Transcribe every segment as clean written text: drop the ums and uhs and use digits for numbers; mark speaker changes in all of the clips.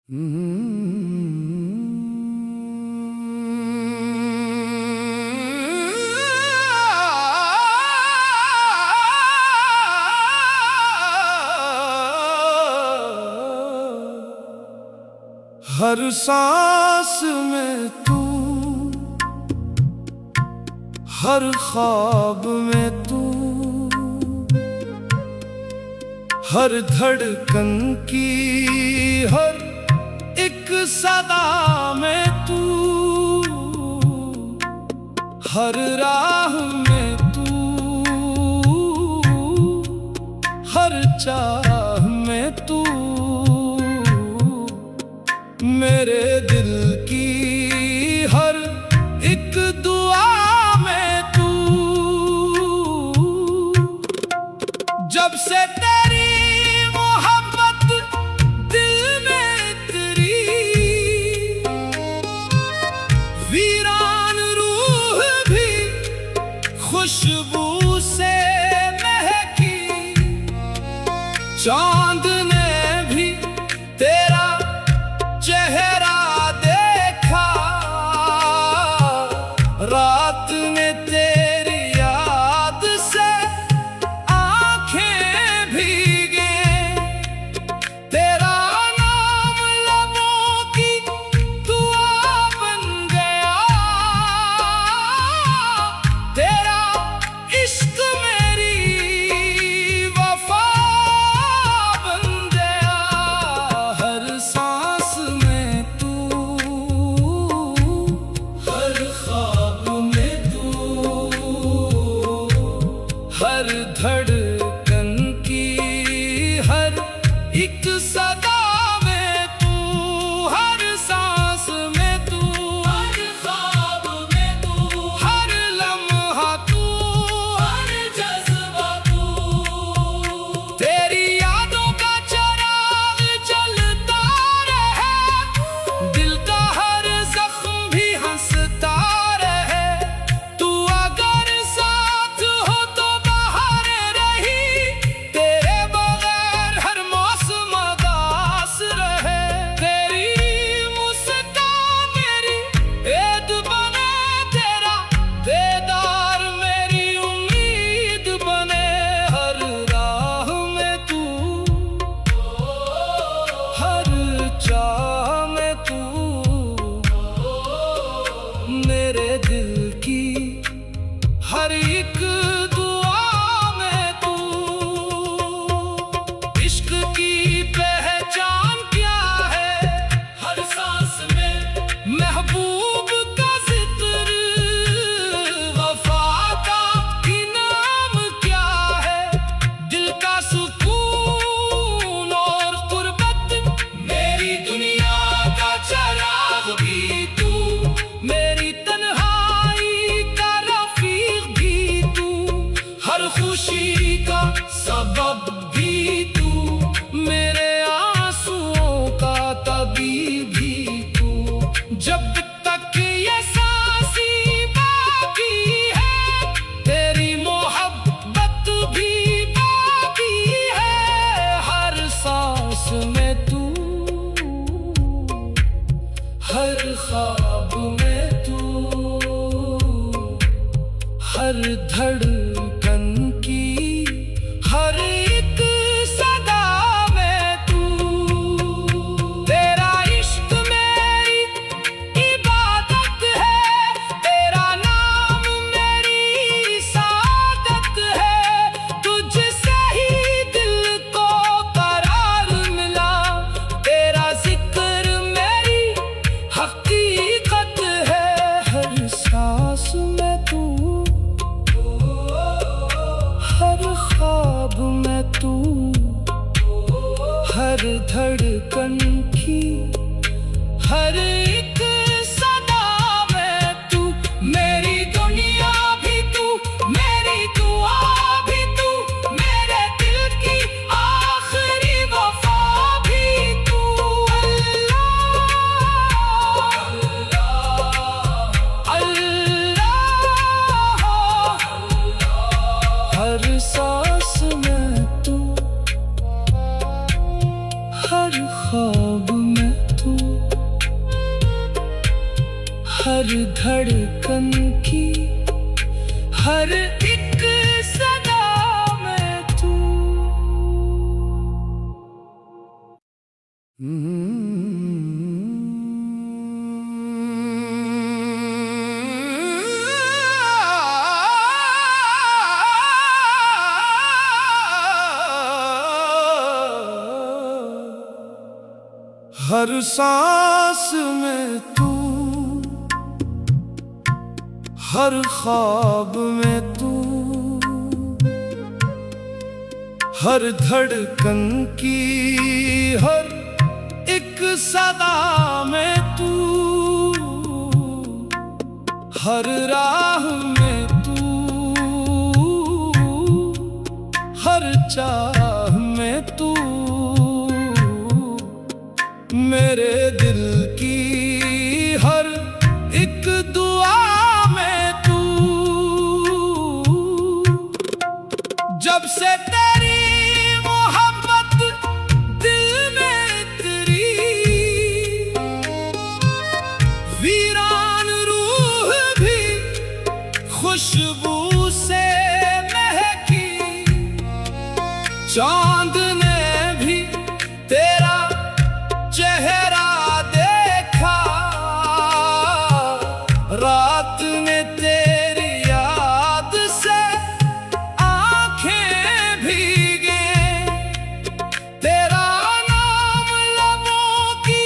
Speaker 1: हर सांस में तू, हर ख्वाब में तू, हर धड़कन की हर एक सदा में तू, हर राह में तू, हर चाह में तू, मेरे दिल की हर एक दुआ में तू। जब से तेरी मोहब्बत दिल में उतरी, वीरान रूह भी खुशबू से महकी, चांद ने भी तेरा चेहरा देखा, रात में तेरी याद से आंखें भीगे, तेरा नाम लबों की दुआ बन गया, तेरा इश्क मेरी वफा बन गया। हर सांस में तू, हर ख्वाब में तू, हर धड़कन की हर एक सदा में तू, हर सांस में तू, हर ख्वाब में तू, हर लम्हा तू, हर जज्बा तू, तेरी यादों का चिराग जलता रहे, दिल का हर जख्म भी हंसता रहे। तू अगर साथ हो तो बाहर रही, तेरे बगैर हर मौसम उदास रहे। तेरी मुस्कान मेरी ऐद बने, तेरा दीदार मेरी उम्मीद बने। हर राह में तू, हर चाह में तू, मेरे दिल की हर एक दुआ में तू। इश्क की पहचान क्या है? हर सांस में महबूब का जिक्र, वफा का इनाम क्या है? दिल का सुकून और कुर्बत, मेरी दुनिया का चराग भी तू, मेरी तन्हाई का रफीक भी तू, हर खुशी का सबब भी तू, मेरे आंसुओं का तबीब भी तू। जब तक ये सांसें बाकी है, तेरी मोहब्बत भी बाकी है। हर सांस में तू, हर ख्वाब में तू, हर धड़कन की हर एक सदा में तू, तेरा इश्क मेरी इबादत है, तेरा नाम मेरी सादत है। तुझसे ही दिल को करार मिला, तेरा जिक्र मेरी हकीकत है। हर सांस में तू, हर धड़कन की, हर एक सदा में तू। हर सांस में तू, हर ख्वाब में तू, हर धड़कन की, हर एक सदा में तू। हर राह में तू, हर चाह में तू। मेरे दिल की हर एक दुआ में तू। जब से तेरी मोहब्बत दिल में उतरी, वीरान रूह भी खुशबू से महकी। चांद ने भी तेरा चेहरा देखा, रात ने तेरी याद से आंखें भीगे। तेरा नाम लबों की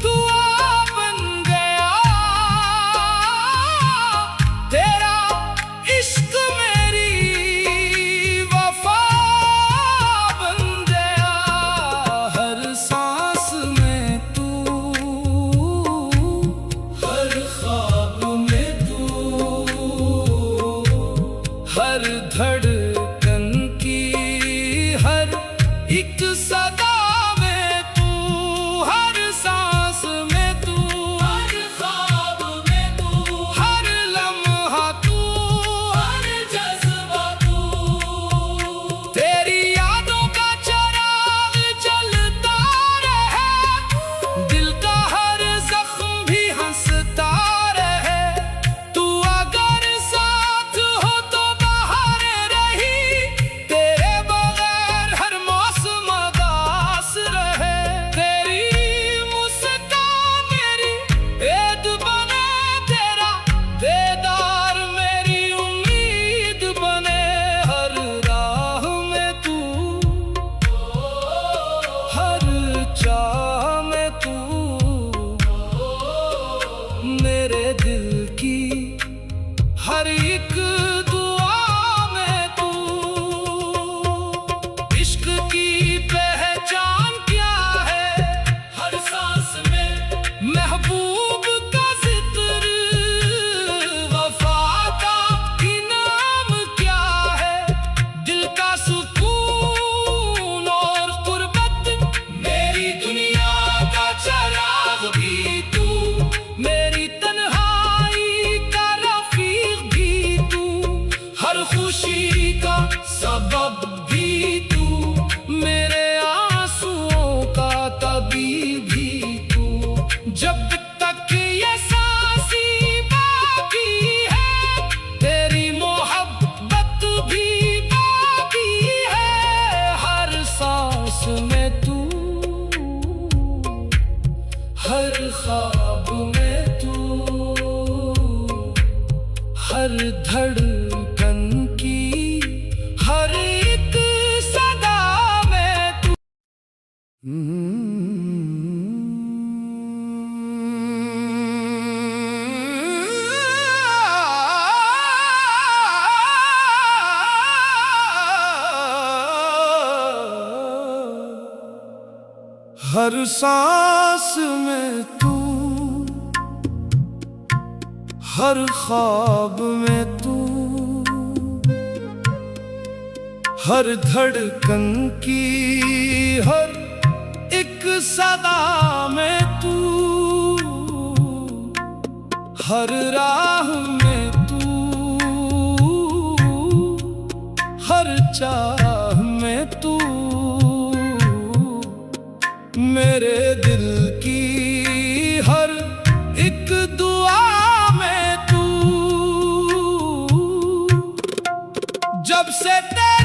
Speaker 1: दुआ बन गया, तेरा इश्क मेरी वफा बन गया। हर सांस में तू, हर ख्वाब में तू, हर धड़कन की, हर एक सदा में तू। हर सांस में तू, हर ख्वाब में तू, हर लम्हा तू, हर जज्बा तू। तेरी यादों का चिराग जलता रहे, दिल का हर जख्म भी हंसता रहे। तू अगर साथ हो तो बाहर रही, तेरे बगैर हर मौसम उदास रहे। तेरी मुस्कान मेरी ऐद बने, तेरा दीदार मेरी उम्मीद बने। हर राह में तू, हर चाह में तू। मेरे दिल की हर एक दुआ में तू। इश्क की पहचान क्या है? हर सांस में महबूब का जिक्र। वफा का इनाम क्या है? दिल का सुकून और कुर्बत। मेरी दुनिया का चराग भी तू, मेरी तन्हाई का रफीक भी तू। हर खुशी का सबब भी तू, मेरे आंसुओं का तबीब भी तू। जब तक ये सांसें बाकी है, तेरी मोहब्बत भी बाकी है। हर सांस में तू, हर ख्वाब में तू, हर धड़कन की, हर एक सदा में तू। हर सांस में तू, हर ख्वाब में तू, हर धड़कन की, हर एक सदा में तू। हर राह में तू, हर चाह में तू। मेरे दिल की हर एक दुआ कब से तेरे